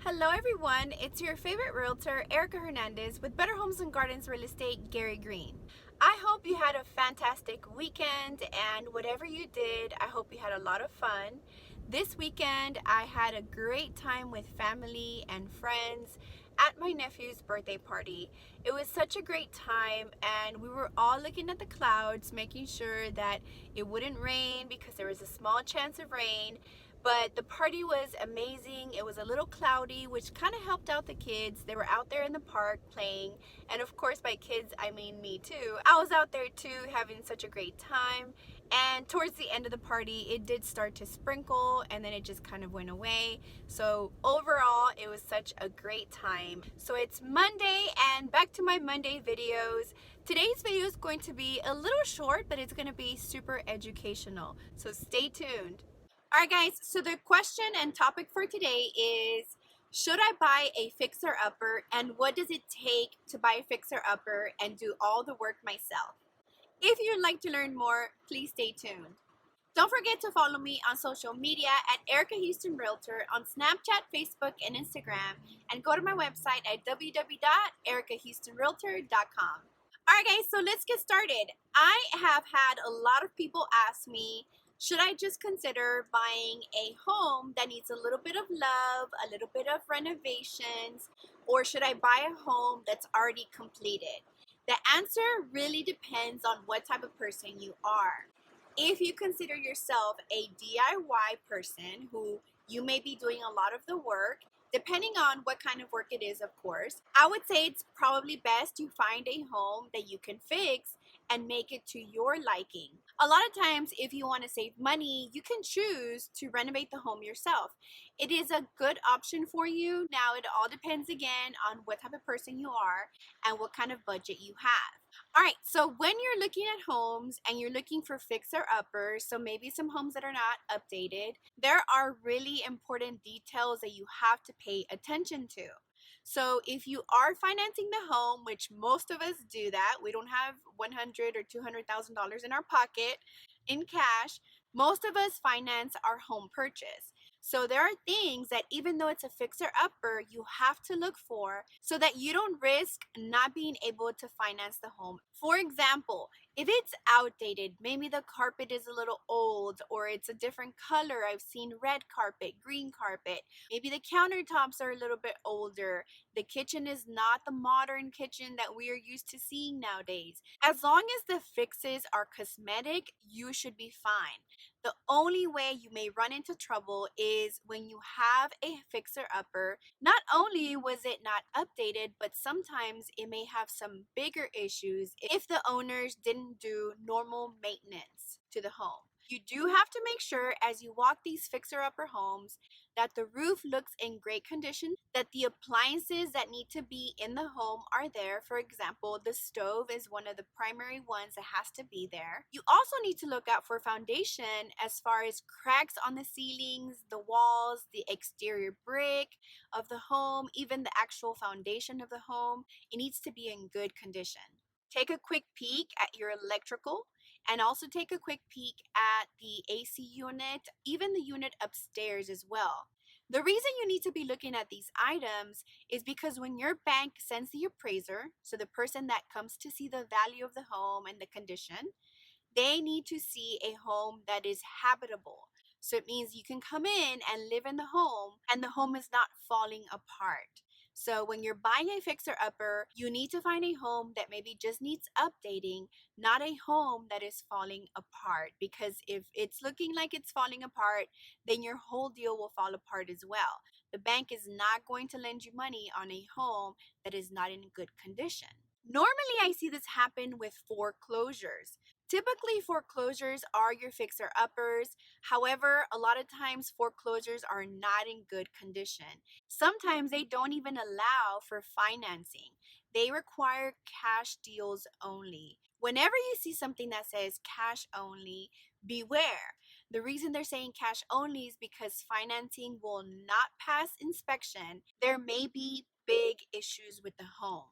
Hello everyone, it's your favorite realtor, Erica Hernandez with Better Homes and Gardens Real Estate, Gary Green. I hope you had a fantastic weekend, and whatever you did, I hope you had a lot of fun. This weekend, I had a great time with family and friends at my nephew's birthday party. It was such a great time, and we were all looking at the clouds, making sure that it wouldn't rain because there was a small chance of rain. But the party was amazing. It was a little cloudy, which kind of helped out the kids. They were out there in the park playing. And of course, by kids, I mean me too. I was out there too, having such a great time. And towards the end of the party, it did start to sprinkle, and then it just kind of went away. So overall, it was such a great time. So it's Monday, and back to my Monday videos. Today's video is going to be a little short, but it's going to be super educational. So stay tuned. Alright guys, so the question and topic for today is, should I buy a fixer-upper, and what does it take to buy a fixer-upper and do all the work myself? If you'd like to learn more, please stay tuned. Don't forget to follow me on social media at Erica Houston Realtor on Snapchat, Facebook, and Instagram, and go to my website at www.erikahoustonrealtor.com. Alright guys, so let's get started. I have had a lot of people ask me, should I just consider buying a home that needs a little bit of love, a little bit of renovations, or should I buy a home that's already completed? The answer really depends on what type of person you are. If you consider yourself a DIY person who you may be doing a lot of the work, depending on what kind of work it is, of course, I would say it's probably best you find a home that you can fix and make it to your liking. A lot of times, if you want to save money, you can choose to renovate the home yourself. It is a good option for you. Now, it all depends again on what type of person you are and what kind of budget you have. All right, so when you're looking at homes and you're looking for fixer-uppers, so maybe some homes that are not updated, there are really important details that you have to pay attention to. So if you are financing the home, which most of us do that, we don't have $100,000 or $200,000 in our pocket in cash. Most of us finance our home purchase. So there are things that even though it's a fixer-upper, you have to look for so that you don't risk not being able to finance the home. For example, if it's outdated, maybe the carpet is a little old or it's a different color. I've seen red carpet, green carpet. Maybe the countertops are a little bit older. The kitchen is not the modern kitchen that we are used to seeing nowadays. As long as the fixes are cosmetic, you should be fine. The only way you may run into trouble is when you have a fixer-upper. Not only was it not updated, but sometimes it may have some bigger issues if the owners didn't do normal maintenance to the home. You do have to make sure as you walk these fixer-upper homes that the roof looks in great condition, that the appliances that need to be in the home are there. For example, the stove is one of the primary ones that has to be there. You also need to look out for foundation as far as cracks on the ceilings, the walls, the exterior brick of the home, even the actual foundation of the home. It needs to be in good condition. Take a quick peek at your electrical, and also take a quick peek at the AC unit, even the unit upstairs as well. The reason you need to be looking at these items is because when your bank sends the appraiser, so the person that comes to see the value of the home and the condition, they need to see a home that is habitable. So it means you can come in and live in the home and the home is not falling apart. So when you're buying a fixer-upper, you need to find a home that maybe just needs updating, not a home that is falling apart. Because if it's looking like it's falling apart, then your whole deal will fall apart as well. The bank is not going to lend you money on a home that is not in good condition. Normally, I see this happen with foreclosures. Typically, foreclosures are your fixer-uppers. However, a lot of times foreclosures are not in good condition. Sometimes they don't even allow for financing. They require cash deals only. Whenever you see something that says cash only, beware. The reason they're saying cash only is because financing will not pass inspection. There may be big issues with the home.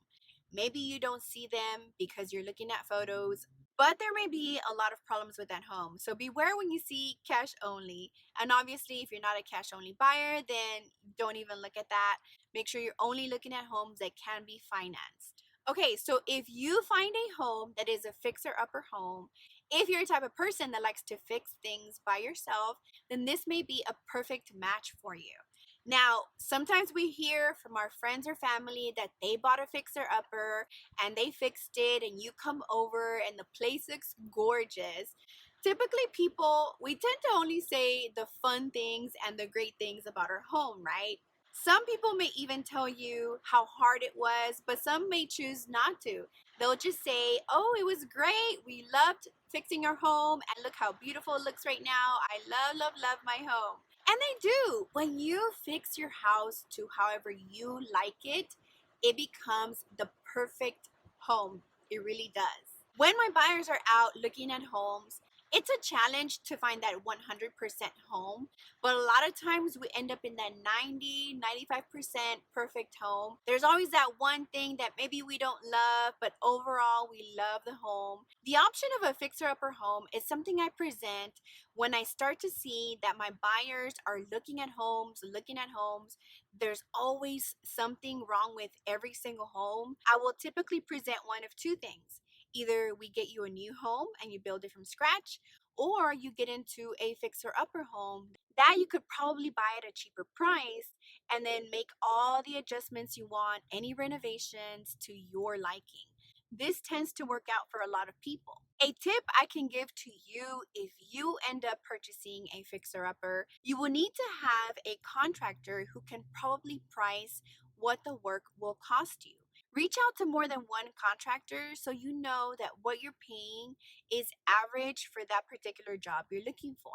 Maybe you don't see them because you're looking at photos But there may be a lot of problems with that home. So beware when you see cash only. And obviously, if you're not a cash only buyer, then don't even look at that. Make sure you're only looking at homes that can be financed. Okay, so if you find a home that is a fixer upper home, if you're a type of person that likes to fix things by yourself, then this may be a perfect match for you. Now, sometimes we hear from our friends or family that they bought a fixer upper and they fixed it, and you come over and the place looks gorgeous. Typically, people, we tend to only say the fun things and the great things about our home, right? Some people may even tell you how hard it was, but some may choose not to. They'll just say, "Oh, it was great. We loved fixing our home, and look how beautiful it looks right now. I love, love, love my home." And they do. When you fix your house to however you like it becomes the perfect home. It really does. When my buyers are out looking at homes, it's a challenge to find that 100% home, but a lot of times we end up in that 90-95% perfect home. There's always that one thing that maybe we don't love, but overall we love the home. The option of a fixer upper home is something I present when I start to see that my buyers are looking at homes. There's always something wrong with every single home. I will typically present one of two things. Either we get you a new home and you build it from scratch, or you get into a fixer upper home that you could probably buy at a cheaper price and then make all the adjustments you want, any renovations to your liking. This tends to work out for a lot of people. A tip I can give to you if you end up purchasing a fixer upper, you will need to have a contractor who can probably price what the work will cost you. Reach out to more than one contractor so you know that what you're paying is average for that particular job you're looking for.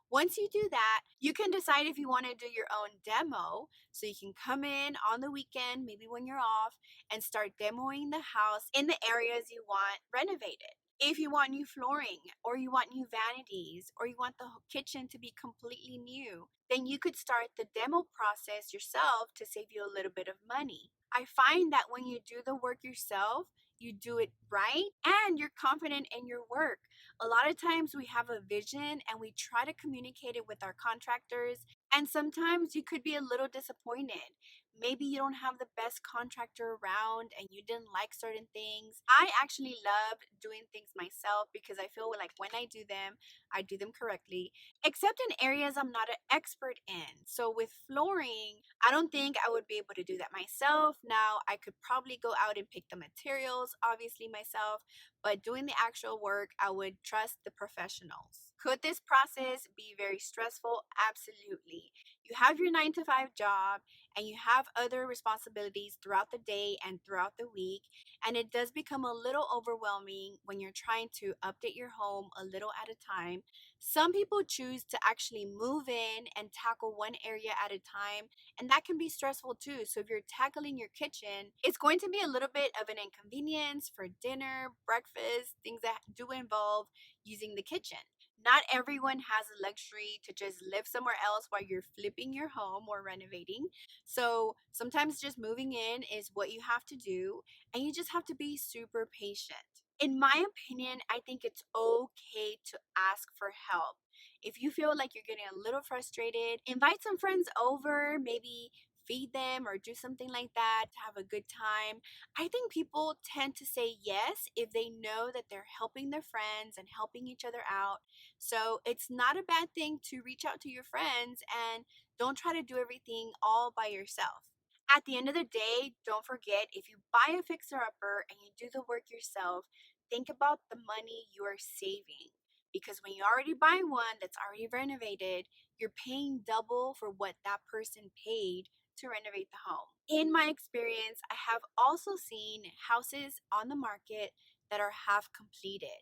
Once you do that, you can decide if you want to do your own demo. So you can come in on the weekend, maybe when you're off, and start demoing the house in the areas you want renovated. If you want new flooring, or you want new vanities, or you want the kitchen to be completely new, then you could start the demo process yourself to save you a little bit of money. I find that when you do the work yourself, you do it right and you're confident in your work. A lot of times we have a vision and we try to communicate it with our contractors, and sometimes you could be a little disappointed. Maybe you don't have the best contractor around and you didn't like certain things. I actually love doing things myself because I feel like when I do them, I do them correctly, except in areas I'm not an expert in. So with flooring, I don't think I would be able to do that myself. Now, I could probably go out and pick the materials, obviously, myself, but doing the actual work, I would trust the professionals. Could this process be very stressful? Absolutely. You have your 9 to 5 job and you have other responsibilities throughout the day and throughout the week, and it does become a little overwhelming when you're trying to update your home a little at a time. Some people choose to actually move in and tackle one area at a time, and that can be stressful too. So if you're tackling your kitchen, it's going to be a little bit of an inconvenience for dinner, breakfast, things that do involve using the kitchen. Not everyone has the luxury to just live somewhere else while you're flipping your home or renovating. So sometimes just moving in is what you have to do, and you just have to be super patient. In my opinion, I think it's okay to ask for help. If you feel like you're getting a little frustrated, invite some friends over, maybe feed them or do something like that to have a good time. I think people tend to say yes if they know that they're helping their friends and helping each other out. So it's not a bad thing to reach out to your friends and don't try to do everything all by yourself. At the end of the day, don't forget, if you buy a fixer upper and you do the work yourself, think about the money you are saving. Because when you already buy one that's already renovated, you're paying double for what that person paid to renovate the home. In my experience, I have also seen houses on the market that are half completed.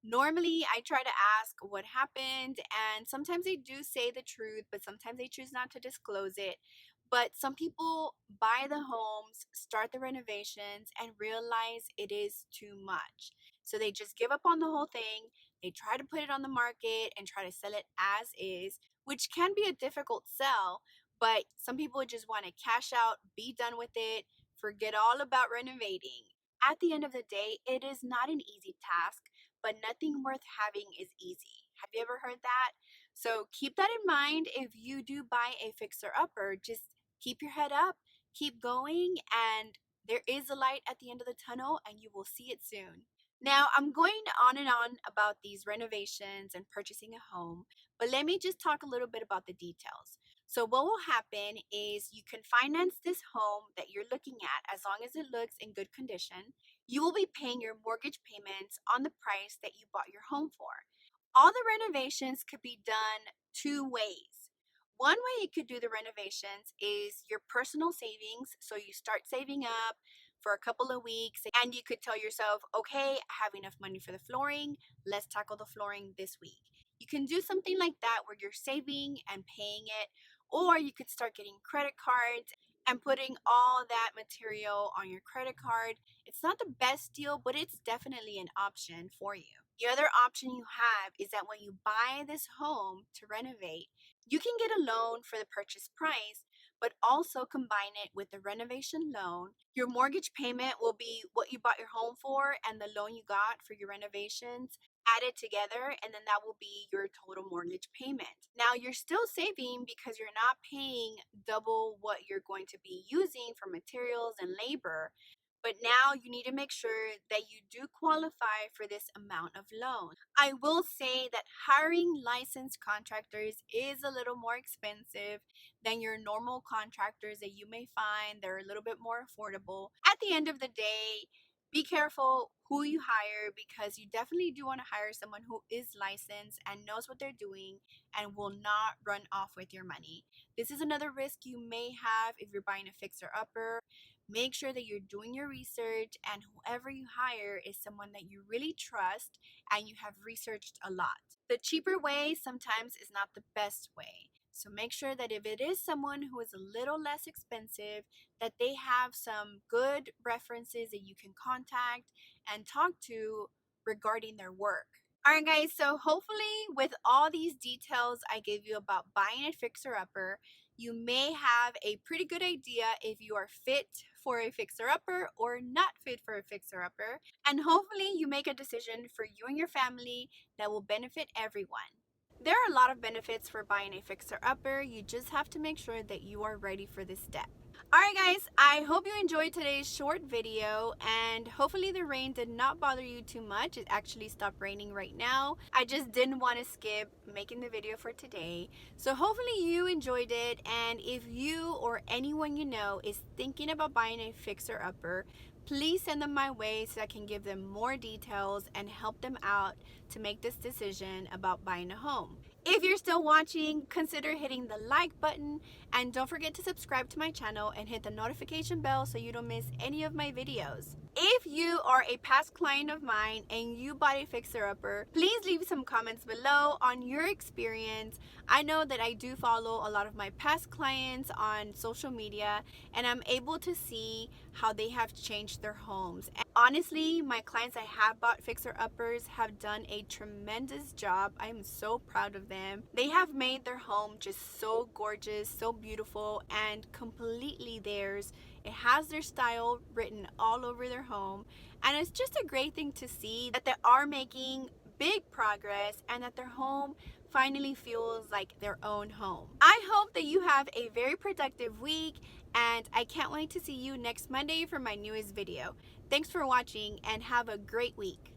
Normally, I try to ask what happened, and sometimes they do say the truth, but sometimes they choose not to disclose it. But some people buy the homes, start the renovations, and realize it is too much. So they just give up on the whole thing. They try to put it on the market and try to sell it as is, which can be a difficult sell. But some people just want to cash out, be done with it, forget all about renovating. At the end of the day, it is not an easy task, but nothing worth having is easy. Have you ever heard that? So keep that in mind if you do buy a fixer-upper. Just keep your head up, keep going, and there is a light at the end of the tunnel, and you will see it soon. Now, I'm going on and on about these renovations and purchasing a home, but let me just talk a little bit about the details. So, what will happen is you can finance this home that you're looking at as long as it looks in good condition. You will be paying your mortgage payments on the price that you bought your home for. All the renovations could be done two ways. One way you could do the renovations is your personal savings. So you start saving up for a couple of weeks and you could tell yourself, okay, I have enough money for the flooring. Let's tackle the flooring this week. You can do something like that where you're saving and paying it, or you could start getting credit cards and putting all that material on your credit card. It's not the best deal, but it's definitely an option for you. The other option you have is that when you buy this home to renovate, you can get a loan for the purchase price, but also combine it with the renovation loan. Your mortgage payment will be what you bought your home for and the loan you got for your renovations added together, and then that will be your total mortgage payment. Now, you're still saving because you're not paying double what you're going to be using for materials and labor. But now you need to make sure that you do qualify for this amount of loan. I will say that hiring licensed contractors is a little more expensive than your normal contractors that you may find. They're a little bit more affordable. At the end of the day, be careful who you hire because you definitely do want to hire someone who is licensed and knows what they're doing and will not run off with your money. This is another risk you may have if you're buying a fixer upper. Make sure that you're doing your research and whoever you hire is someone that you really trust and you have researched a lot. The cheaper way sometimes is not the best way. So make sure that if it is someone who is a little less expensive, that they have some good references that you can contact and talk to regarding their work. All right, guys, so hopefully, with all these details I gave you about buying a fixer upper, you may have a pretty good idea if you are fit for a fixer upper or not fit for a fixer upper. And hopefully, you make a decision for you and your family that will benefit everyone. There are a lot of benefits for buying a fixer upper. You just have to make sure that you are ready for this step. Alright guys, I hope you enjoyed today's short video and hopefully the rain did not bother you too much. It actually stopped raining right now. I just didn't want to skip making the video for today. So hopefully you enjoyed it, and if you or anyone you know is thinking about buying a fixer upper, please send them my way so I can give them more details and help them out to make this decision about buying a home. If you're still watching, consider hitting the like button and don't forget to subscribe to my channel and hit the notification bell so you don't miss any of my videos. If you are a past client of mine and you bought a fixer-upper, please leave some comments below on your experience. I know that I do follow a lot of my past clients on social media and I'm able to see how they have changed their homes. And honestly, my clients I have bought fixer-uppers have done a tremendous job. I am so proud of them. They have made their home just so gorgeous, so beautiful, and completely theirs. It has their style written all over their home, and it's just a great thing to see that they are making big progress and that their home finally feels like their own home. I hope that you have a very productive week, and I can't wait to see you next Monday for my newest video. Thanks for watching and have a great week.